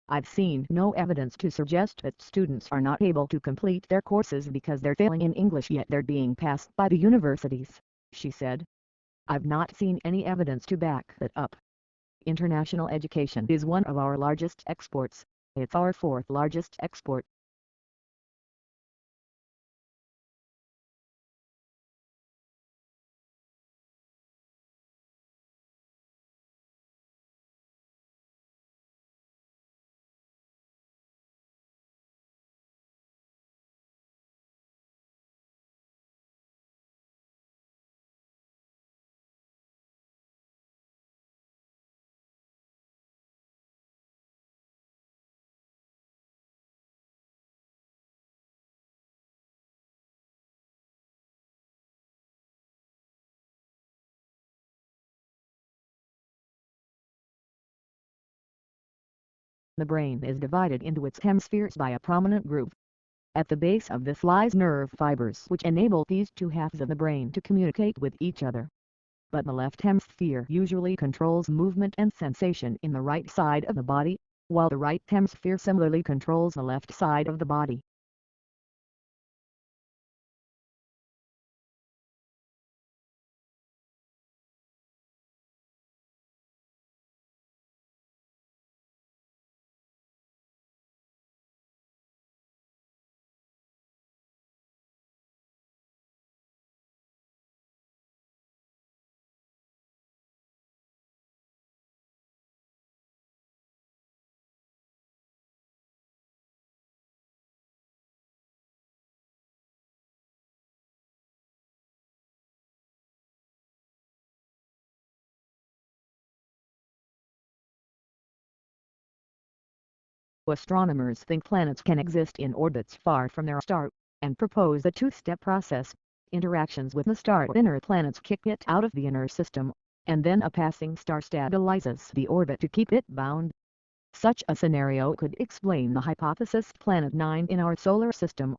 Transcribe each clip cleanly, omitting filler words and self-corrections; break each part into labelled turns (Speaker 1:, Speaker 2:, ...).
Speaker 1: I've seen no evidence to suggest that students are not able to complete their courses because they're failing in English yet they're being passed by the universities, she said. I've not seen any evidence to back that up. International education is one of our largest exports. It's our fourth largest export. The brain is divided into its hemispheres by a prominent groove. At the base of this lies nerve fibers which enable these two halves of the brain to communicate with each other. But the left hemisphere usually controls movement and sensation in the right side of the body, while the right hemisphere similarly controls the left side of the body. Astronomers think planets can exist in orbits far from their star, and propose a two-step process. Interactions with the star or inner planets kick it out of the inner system, and then a passing star stabilizes the orbit to keep it bound. Such a scenario could explain the hypothesis Planet 9 in our solar system.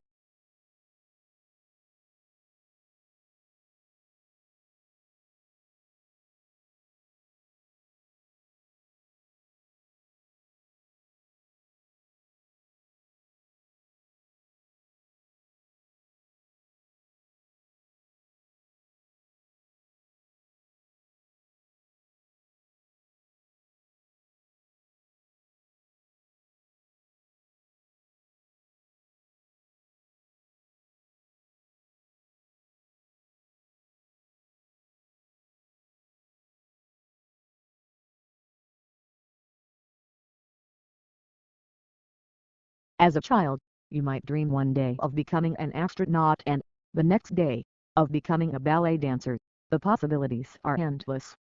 Speaker 1: As a child, you might dream one day of becoming an astronaut and, the next day, of becoming a ballet dancer. The possibilities are endless.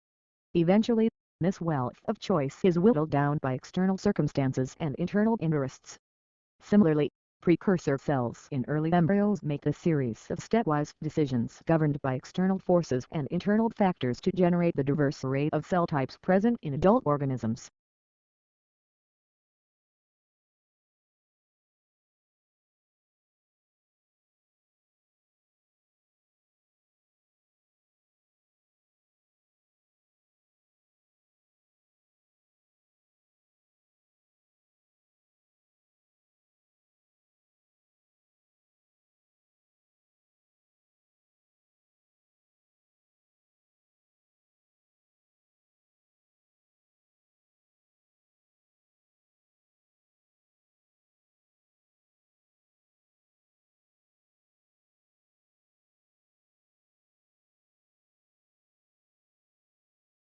Speaker 1: Eventually, this wealth of choice is whittled down by external circumstances and internal interests. Similarly, precursor cells in early embryos make a series of stepwise decisions governed by external forces and internal factors to generate the diverse array of cell types present in adult organisms.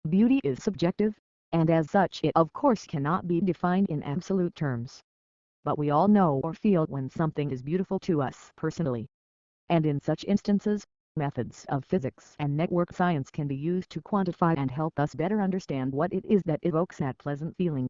Speaker 1: Beauty is subjective, and as such it of course cannot be defined in absolute terms. But we all know or feel when something is beautiful to us personally. And in such instances, methods of physics and network science can be used to quantify and help us better understand what it is that evokes that pleasant feeling.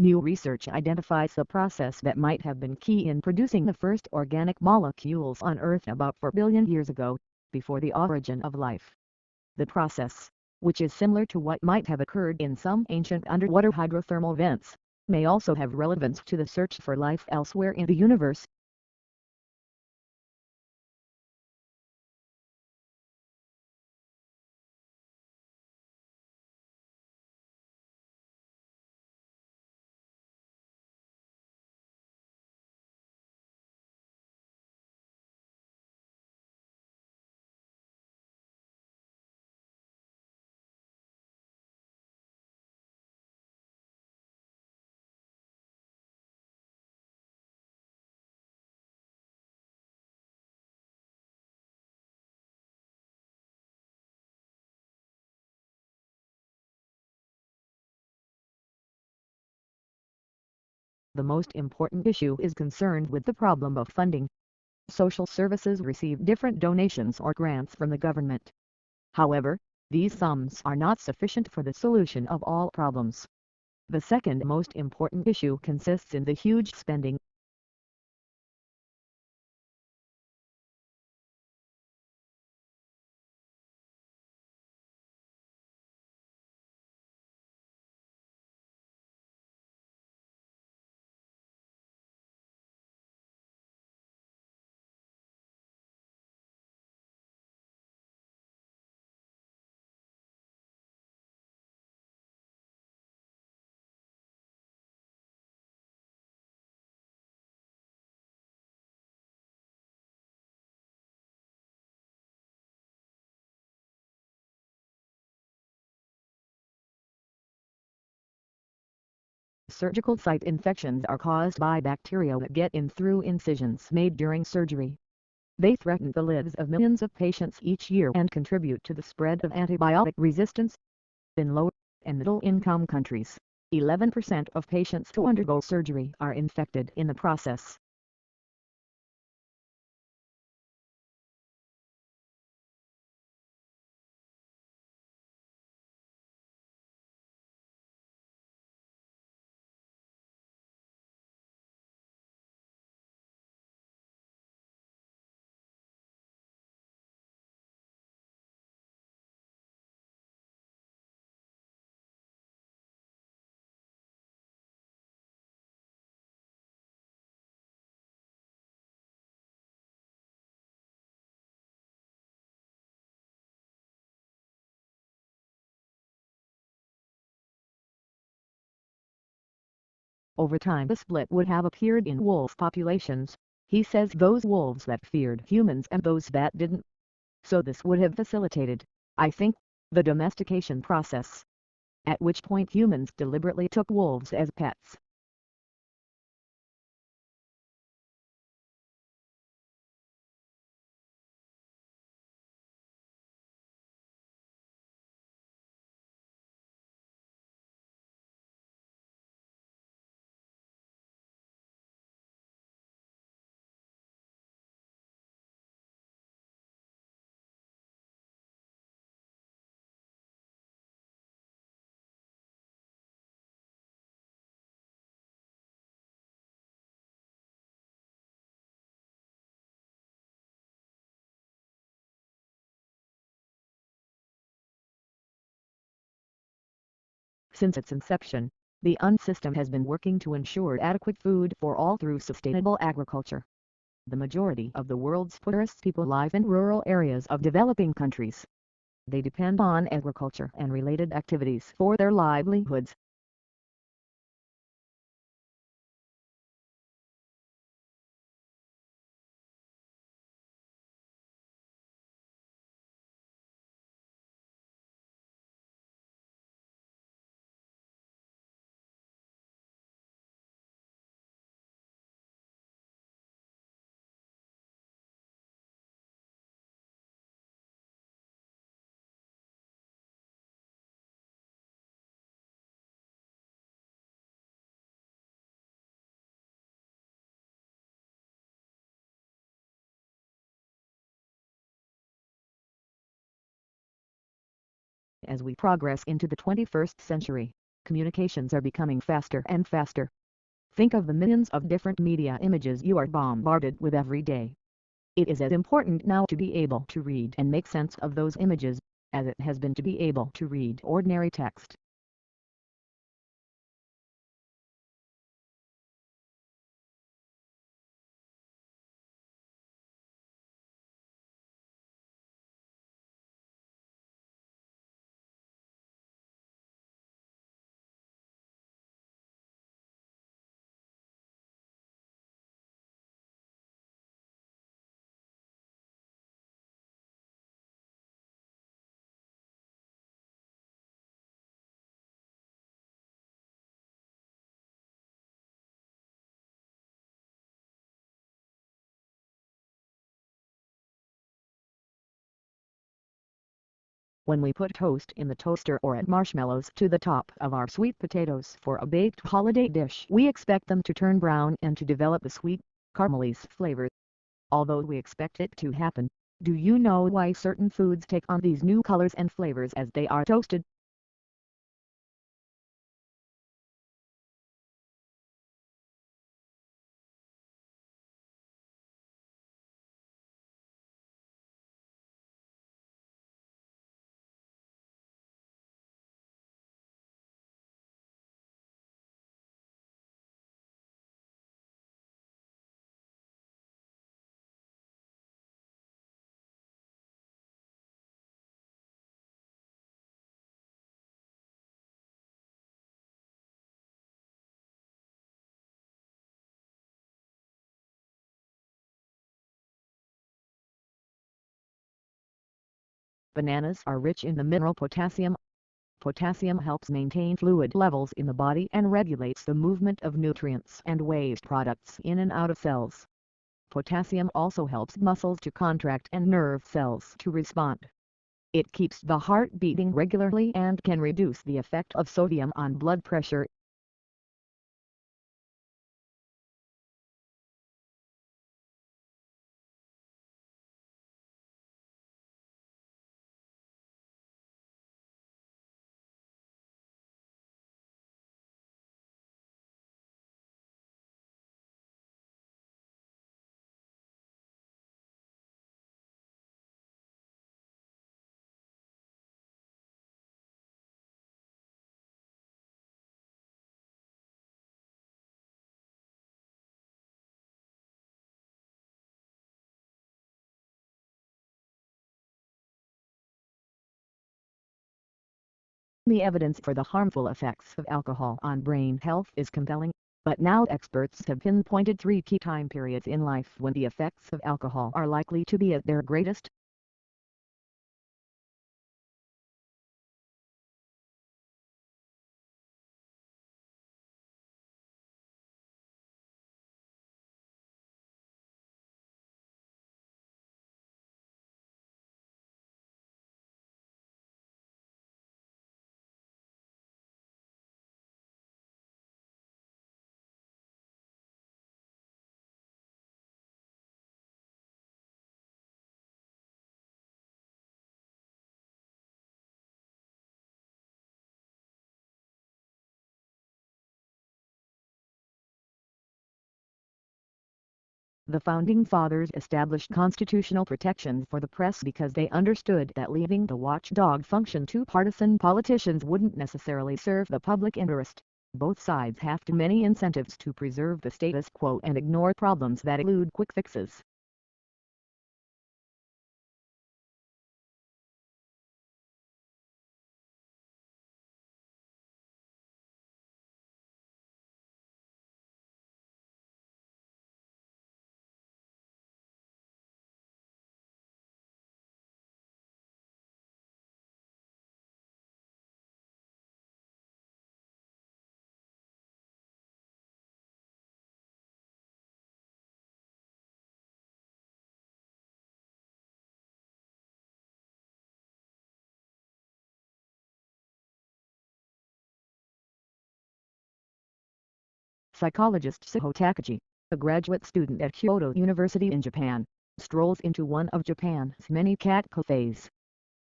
Speaker 1: New research identifies a process that might have been key in producing the first organic molecules on Earth about 4 billion years ago, before the origin of life. The process, which is similar to what might have occurred in some ancient underwater hydrothermal vents, may also have relevance to the search for life elsewhere in the universe. The most important issue is concerned with the problem of funding. Social services receive different donations or grants from the government. However, these sums are not sufficient for the solution of all problems. The second most important issue consists in the huge spending. Surgical site infections are caused by bacteria that get in through incisions made during surgery. They threaten the lives of millions of patients each year and contribute to the spread of antibiotic resistance. In low and middle-income countries, 11% of patients who undergo surgery are infected in the process. Over time the split would have appeared in wolf populations. He says those wolves that feared humans and those that didn't. So this would have facilitated, I think, the domestication process. At which point humans deliberately took wolves as pets. Since its inception, the UN system has been working to ensure adequate food for all through sustainable agriculture. The majority of the world's poorest people live in rural areas of developing countries. They depend on agriculture and related activities for their livelihoods. As we progress into the 21st century, communications are becoming faster and faster. Think of the millions of different media images you are bombarded with every day. It is as important now to be able to read and make sense of those images, as it has been to be able to read ordinary text. When we put toast in the toaster or add marshmallows to the top of our sweet potatoes for a baked holiday dish, we expect them to turn brown and to develop a sweet, caramelized flavor. Although we expect it to happen, do you know why certain foods take on these new colors and flavors as they are toasted? Bananas are rich in the mineral potassium. Potassium helps maintain fluid levels in the body and regulates the movement of nutrients and waste products in and out of cells. Potassium also helps muscles to contract and nerve cells to respond. It keeps the heart beating regularly and can reduce the effect of sodium on blood pressure. The evidence for the harmful effects of alcohol on brain health is compelling, but now experts have pinpointed 3 key time periods in life when the effects of alcohol are likely to be at their greatest. The Founding Fathers established constitutional protections for the press because they understood that leaving the watchdog function to partisan politicians wouldn't necessarily serve the public interest. Both sides have too many incentives to preserve the status quo and ignore problems that elude quick fixes. Psychologist Suho Takagi, a graduate student at Kyoto University in Japan, strolls into one of Japan's many cat cafes.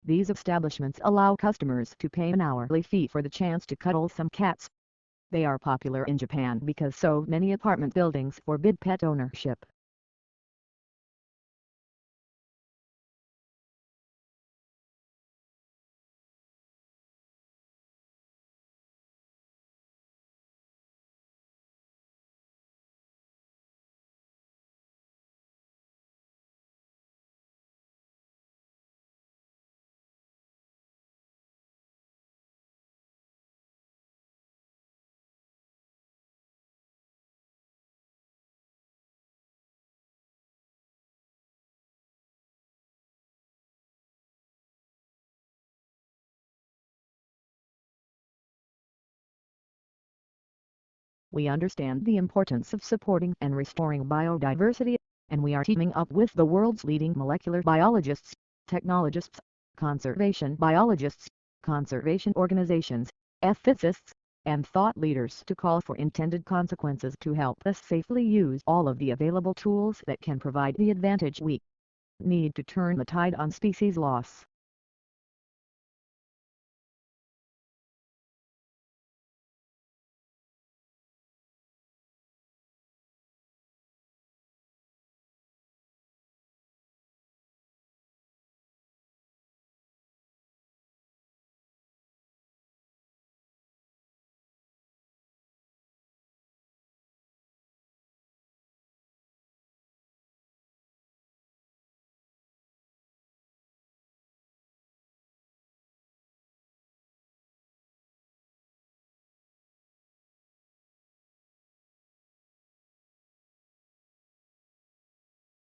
Speaker 1: These establishments allow customers to pay an hourly fee for the chance to cuddle some cats. They are popular in Japan because so many apartment buildings forbid pet ownership. We understand the importance of supporting and restoring biodiversity, and we are teaming up with the world's leading molecular biologists, technologists, conservation biologists, conservation organizations, ethicists, and thought leaders to call for intended consequences to help us safely use all of the available tools that can provide the advantage we need to turn the tide on species loss.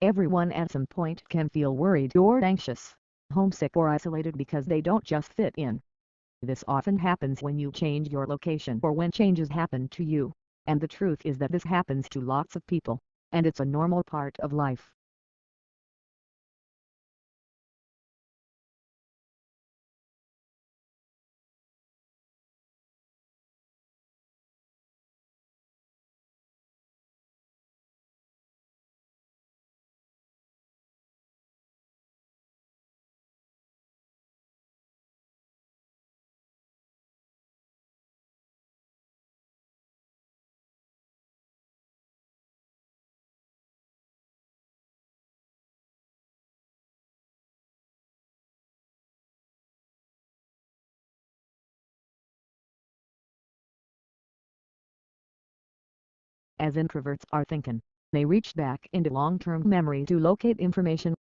Speaker 1: Everyone at some point can feel worried or anxious, homesick or isolated because they don't just fit in. This often happens when you change your location or when changes happen to you, and the truth is that this happens to lots of people, and it's a normal part of life. As introverts are thinking, they reach back into long-term memory to locate information.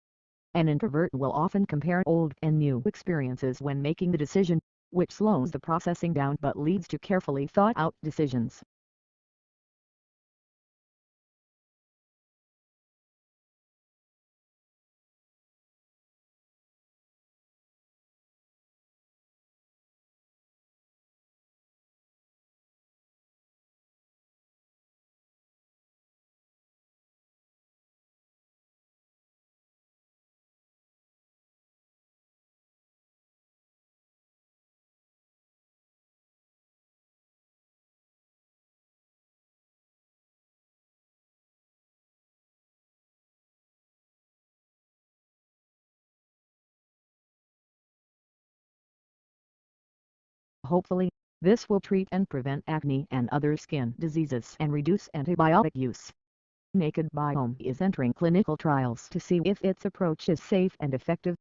Speaker 1: An introvert will often compare old and new experiences when making the decision, which slows the processing down but leads to carefully thought-out decisions. Hopefully, this will treat and prevent acne and other skin diseases and reduce antibiotic use. Naked Biome is entering clinical trials to see if its approach is safe and effective.